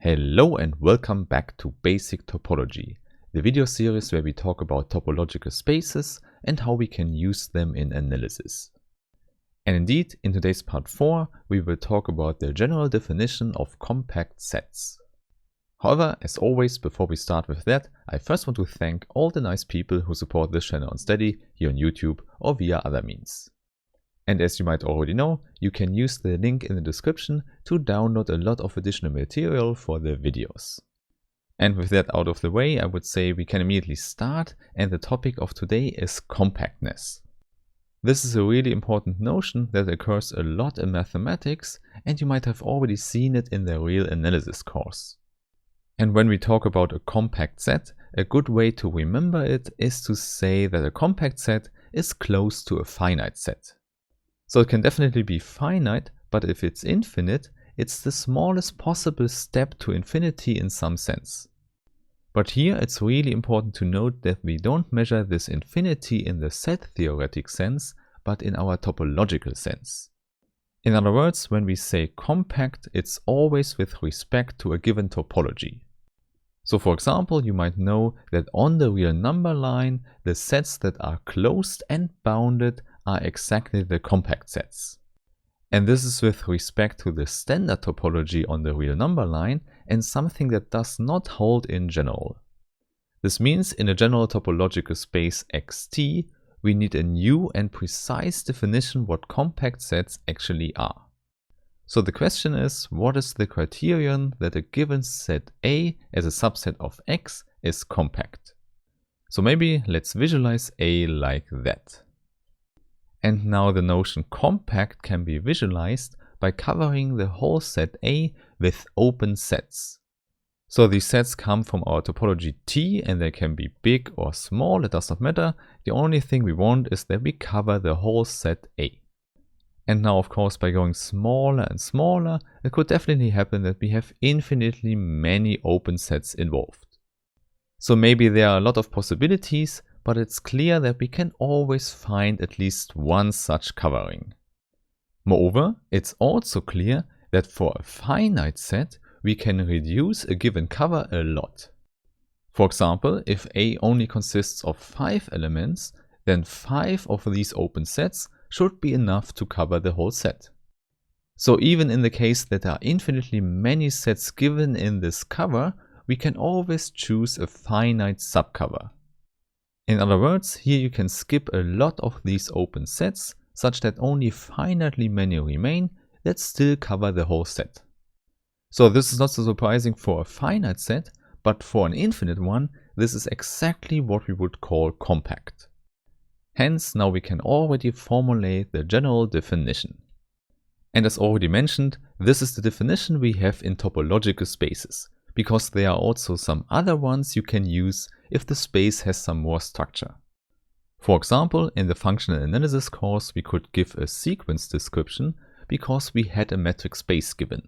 Hello and welcome back to Basic Topology, the video series where we talk about topological spaces and how we can use them in analysis. And indeed, in today's part 4, we will talk about the general definition of compact sets. However, as always, before we start with that, I first want to thank all the nice people who support this channel on Steady, here on YouTube or via other means. And as you might already know, you can use the link in the description to download a lot of additional material for the videos. And with that out of the way, I would say we can immediately start, and the topic of today is compactness. This is a really important notion that occurs a lot in mathematics, and you might have already seen it in the real analysis course. And when we talk about a compact set, a good way to remember it is to say that a compact set is close to a finite set. So it can definitely be finite, but if it's infinite, it's the smallest possible step to infinity in some sense. But here it's really important to note that we don't measure this infinity in the set theoretic sense, but in our topological sense. In other words, when we say compact, it's always with respect to a given topology. So for example, you might know that on the real number line, the sets that are closed and bounded are exactly the compact sets. And this is with respect to the standard topology on the real number line and something that does not hold in general. This means in a general topological space Xt, we need a new and precise definition what compact sets actually are. So the question is, what is the criterion that a given set A as a subset of X is compact? So maybe let's visualize A like that. And now the notion compact can be visualized by covering the whole set A with open sets. So these sets come from our topology T, and they can be big or small, it does not matter. The only thing we want is that we cover the whole set A. And now of course by going smaller and smaller, it could definitely happen that we have infinitely many open sets involved. So maybe there are a lot of possibilities, but it's clear that we can always find at least one such covering. Moreover, it's also clear that for a finite set, we can reduce a given cover a lot. For example, if A only consists of 5 elements, then 5 of these open sets should be enough to cover the whole set. So even in the case that there are infinitely many sets given in this cover, we can always choose a finite subcover. In other words, here you can skip a lot of these open sets, such that only finitely many remain that still cover the whole set. So this is not so surprising for a finite set, but for an infinite one, this is exactly what we would call compact. Hence, now we can already formulate the general definition. And as already mentioned, this is the definition we have in topological spaces, because there are also some other ones you can use if the space has some more structure. For example, in the functional analysis course we could give a sequence description because we had a metric space given.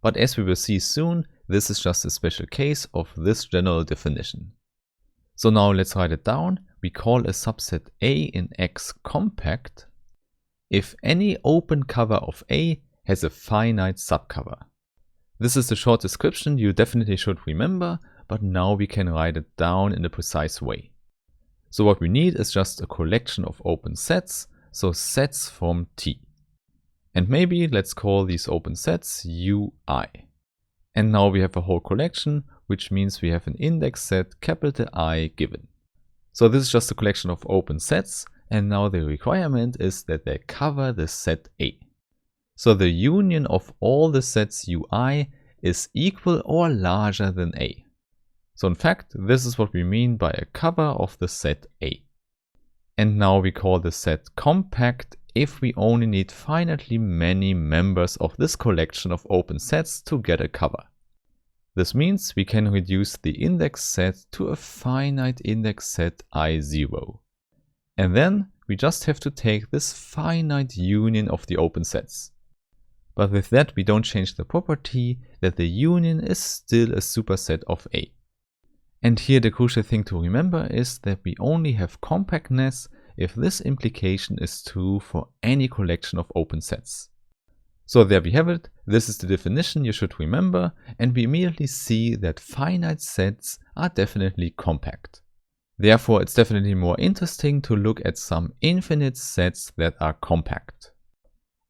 But as we will see soon, this is just a special case of this general definition. So now let's write it down. We call a subset A in X compact if any open cover of A has a finite subcover. This is the short description you definitely should remember, but now we can write it down in a precise way. So what we need is just a collection of open sets, so sets from T. And maybe let's call these open sets UI. And now we have a whole collection, which means we have an index set capital I given. So this is just a collection of open sets, and now the requirement is that they cover the set A. So the union of all the sets UI is equal or larger than A. So in fact, this is what we mean by a cover of the set A. And now we call the set compact if we only need finitely many members of this collection of open sets to get a cover. This means we can reduce the index set to a finite index set I0. And then we just have to take this finite union of the open sets. But with that we don't change the property that the union is still a superset of A. And here the crucial thing to remember is that we only have compactness if this implication is true for any collection of open sets. So there we have it. This is the definition you should remember, and we immediately see that finite sets are definitely compact. Therefore, it's definitely more interesting to look at some infinite sets that are compact.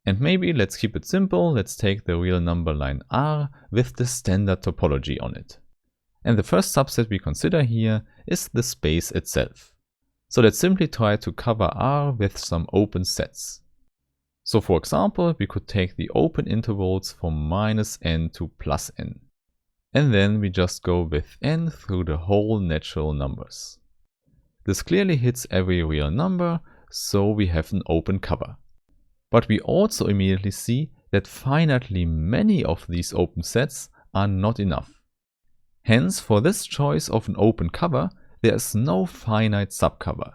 And maybe let's keep it simple. Let's take the real number line R with the standard topology on it. And the first subset we consider here is the space itself. So let's simply try to cover R with some open sets. So for example, we could take the open intervals from -n to +n. And then we just go with n through the whole natural numbers. This clearly hits every real number, so we have an open cover. But we also immediately see that finitely many of these open sets are not enough. Hence, for this choice of an open cover, there is no finite subcover.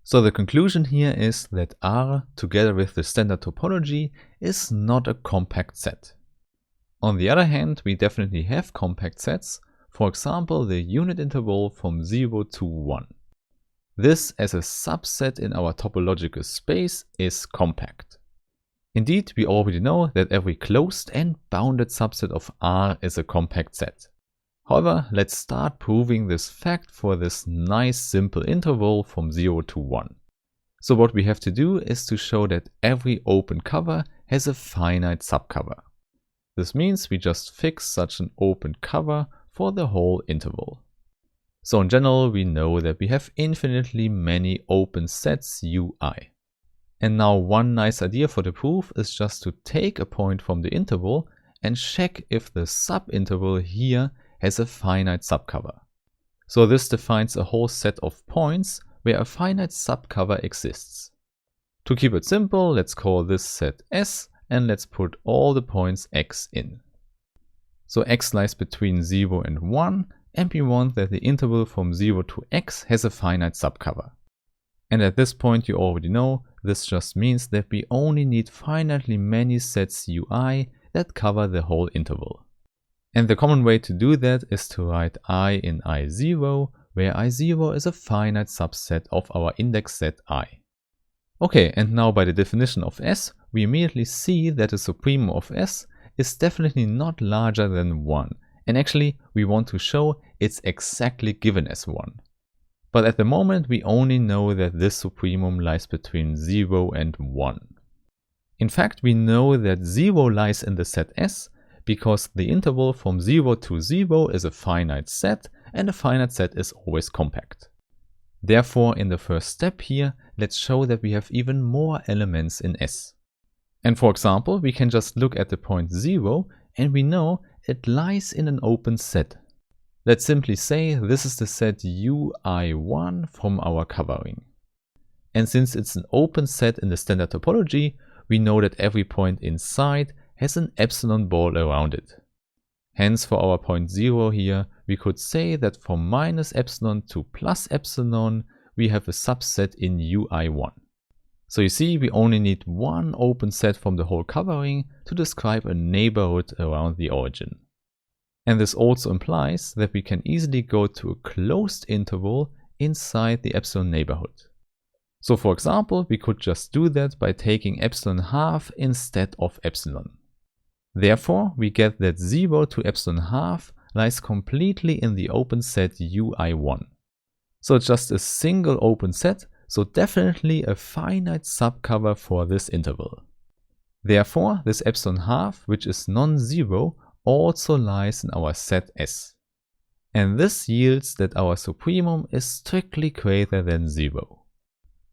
So the conclusion here is that R, together with the standard topology, is not a compact set. On the other hand, we definitely have compact sets, for example the unit interval from 0 to 1. This, as a subset in our topological space, is compact. Indeed, we already know that every closed and bounded subset of R is a compact set. However, let's start proving this fact for this nice simple interval from 0 to 1. So what we have to do is to show that every open cover has a finite subcover. This means we just fix such an open cover for the whole interval. So in general, we know that we have infinitely many open sets Ui. And now one nice idea for the proof is just to take a point from the interval and check if the subinterval here has a finite subcover. So this defines a whole set of points where a finite subcover exists. To keep it simple, let's call this set S and let's put all the points x in. So x lies between 0 and 1, and we want that the interval from 0 to x has a finite subcover. And at this point you already know, this just means that we only need finitely many sets Ui that cover the whole interval. And the common way to do that is to write I in I0, where I0 is a finite subset of our index set I. Okay, and now by the definition of S, we immediately see that the supremum of S is definitely not larger than 1. And actually, we want to show it's exactly given as 1. But at the moment, we only know that this supremum lies between 0 and 1. In fact, we know that 0 lies in the set S because the interval from 0 to 0 is a finite set, and a finite set is always compact. Therefore, in the first step here, let's show that we have even more elements in S. And for example, we can just look at the point 0 and we know it lies in an open set. Let's simply say this is the set Ui1 from our covering. And since it's an open set in the standard topology, we know that every point inside has an epsilon ball around it. Hence, for our point 0 here, we could say that from -epsilon to +epsilon, we have a subset in Ui1. So you see, we only need one open set from the whole covering to describe a neighborhood around the origin. And this also implies that we can easily go to a closed interval inside the epsilon neighborhood. So for example, we could just do that by taking epsilon ½ instead of epsilon. Therefore, we get that 0 to epsilon ½ lies completely in the open set Ui1. So it's just a single open set, so definitely a finite subcover for this interval. Therefore, this epsilon ½ which is non-zero, also lies in our set S. And this yields that our supremum is strictly greater than 0.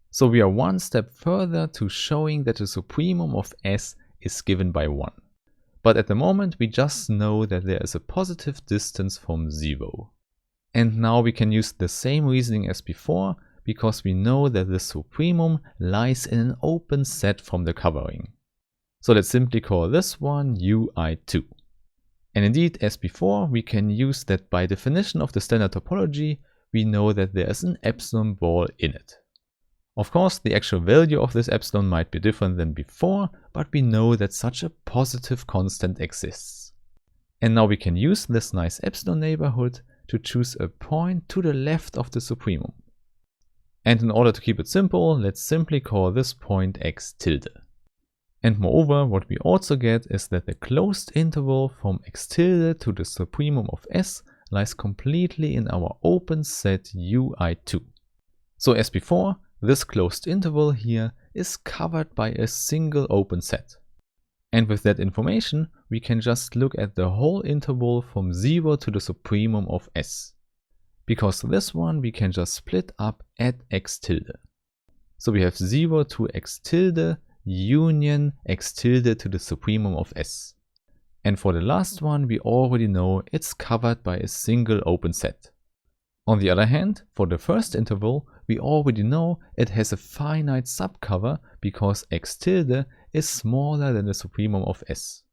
So we are one step further to showing that the supremum of S is given by 1. But at the moment we just know that there is a positive distance from 0. And now we can use the same reasoning as before, because we know that the supremum lies in an open set from the covering. So let's simply call this one Ui2. And indeed, as before, we can use that by definition of the standard topology, we know that there is an epsilon ball in it. Of course, the actual value of this epsilon might be different than before, but we know that such a positive constant exists. And now we can use this nice epsilon neighborhood to choose a point to the left of the supremum. And in order to keep it simple, let's simply call this point x tilde. And moreover, what we also get is that the closed interval from x tilde to the supremum of S lies completely in our open set UI2. So as before, this closed interval here is covered by a single open set. And with that information, we can just look at the whole interval from 0 to the supremum of S. Because this one we can just split up at x tilde. So we have 0 to x tilde union x tilde to the supremum of S. And for the last one, we already know it's covered by a single open set. On the other hand, for the first interval, we already know it has a finite subcover because x tilde is smaller than the supremum of S.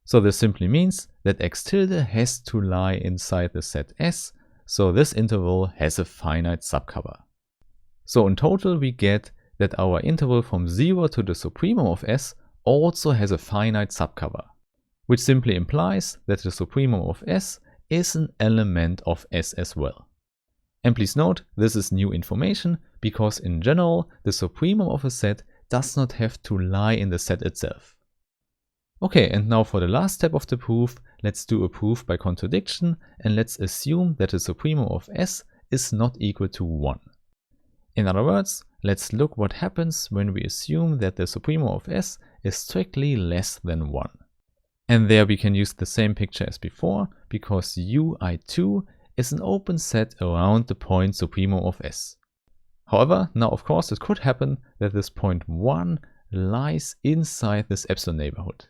So this simply means that x tilde has to lie inside the set S, so this interval has a finite subcover. So in total we get that our interval from 0 to the supremum of S also has a finite subcover, which simply implies that the supremum of S is an element of S as well. And please note, this is new information because in general, the supremum of a set does not have to lie in the set itself. Okay, and now for the last step of the proof, let's do a proof by contradiction and let's assume that the supremum of S is not equal to 1. In other words, let's look what happens when we assume that the supremum of S is strictly less than 1. And there we can use the same picture as before because UI2 is an open set around the point supremum of S. However, now of course it could happen that this point 1 lies inside this epsilon neighborhood.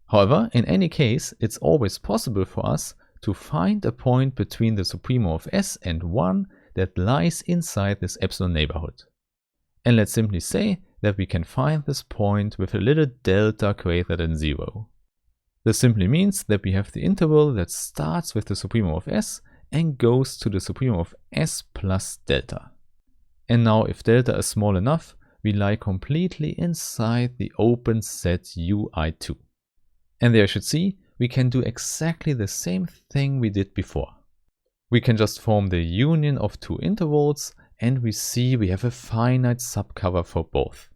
However, in any case, it's always possible for us to find a point between the supremum of S and 1 that lies inside this epsilon neighborhood. And let's simply say that we can find this point with a little delta greater than 0. This simply means that we have the interval that starts with the supremum of S and goes to the supremum of S plus delta. And now if delta is small enough, we lie completely inside the open set UI2. And there you should see, we can do exactly the same thing we did before. We can just form the union of two intervals and we see we have a finite subcover for both.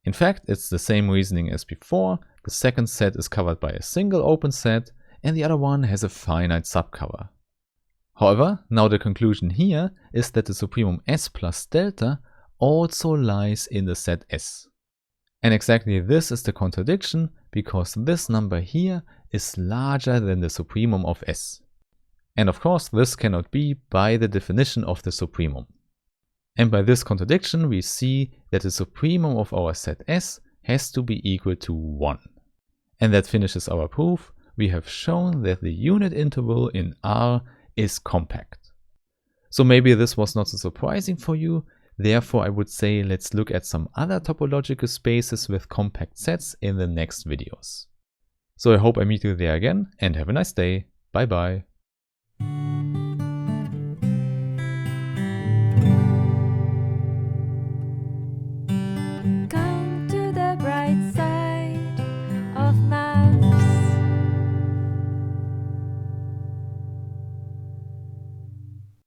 In fact, it's the same reasoning as before. The second set is covered by a single open set and the other one has a finite subcover. However, now the conclusion here is that the supremum S plus delta also lies in the set S. And exactly this is the contradiction because this number here is larger than the supremum of S. And of course this cannot be by the definition of the supremum. And by this contradiction we see that the supremum of our set S has to be equal to 1. And that finishes our proof. We have shown that the unit interval in R is compact. So maybe this was not so surprising for you. Therefore I would say let's look at some other topological spaces with compact sets in the next videos. So I hope I meet you there again and have a nice day. Bye bye.